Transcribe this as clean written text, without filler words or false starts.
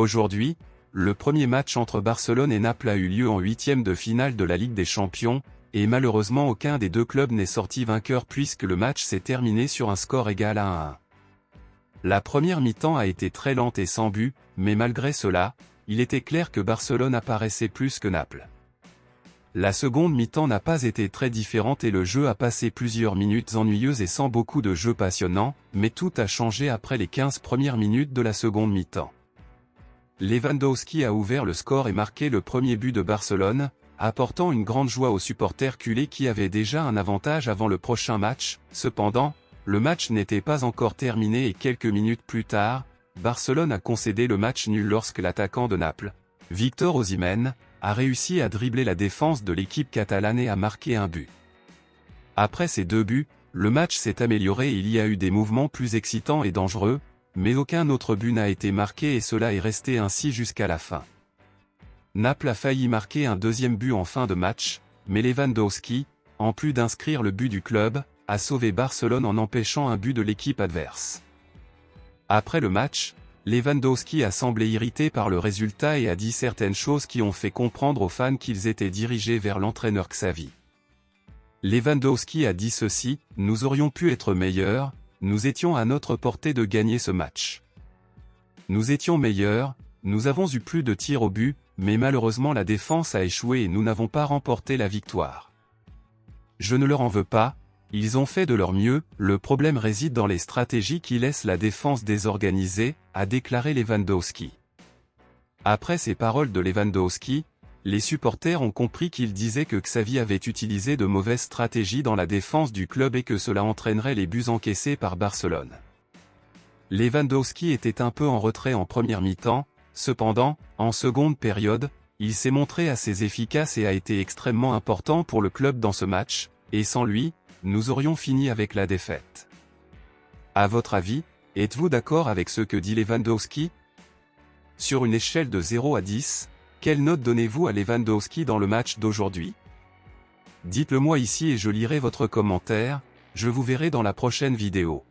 Aujourd'hui, le premier match entre Barcelone et Naples a eu lieu en huitième de finale de la Ligue des Champions, et malheureusement aucun des deux clubs n'est sorti vainqueur puisque le match s'est terminé sur un score égal à 1-1. La première mi-temps a été très lente et sans but, mais malgré cela, il était clair que Barcelone apparaissait plus que Naples. La seconde mi-temps n'a pas été très différente et le jeu a passé plusieurs minutes ennuyeuses et sans beaucoup de jeux passionnants, mais tout a changé après les 15 premières minutes de la seconde mi-temps. Lewandowski a ouvert le score et marqué le premier but de Barcelone, apportant une grande joie aux supporters culés qui avaient déjà un avantage avant le prochain match. Cependant, le match n'était pas encore terminé et quelques minutes plus tard, Barcelone a concédé le match nul lorsque l'attaquant de Naples, Victor Osimhen, a réussi à dribbler la défense de l'équipe catalane et a marqué un but. Après ces deux buts, le match s'est amélioré et il y a eu des mouvements plus excitants et dangereux, mais aucun autre but n'a été marqué et cela est resté ainsi jusqu'à la fin. Naples a failli marquer un deuxième but en fin de match, mais Lewandowski, en plus d'inscrire le but du club, a sauvé Barcelone en empêchant un but de l'équipe adverse. Après le match, Lewandowski a semblé irrité par le résultat et a dit certaines choses qui ont fait comprendre aux fans qu'ils étaient dirigés vers l'entraîneur Xavi. Lewandowski a dit ceci: « Nous aurions pu être meilleurs, nous étions à notre portée de gagner ce match. Nous étions meilleurs, nous avons eu plus de tirs au but, mais malheureusement la défense a échoué et nous n'avons pas remporté la victoire. Je ne leur en veux pas. Ils ont fait de leur mieux, le problème réside dans les stratégies qui laissent la défense désorganisée, a déclaré Lewandowski. » Après ces paroles de Lewandowski, les supporters ont compris qu'il disait que Xavi avait utilisé de mauvaises stratégies dans la défense du club et que cela entraînerait les buts encaissés par Barcelone. Lewandowski était un peu en retrait en première mi-temps, cependant, en seconde période, il s'est montré assez efficace et a été extrêmement important pour le club dans ce match, et sans lui, nous aurions fini avec la défaite. À votre avis, êtes-vous d'accord avec ce que dit Lewandowski? Sur une échelle de 0 à 10, quelle note donnez-vous à Lewandowski dans le match d'aujourd'hui? Dites-le moi ici et je lirai votre commentaire, je vous verrai dans la prochaine vidéo.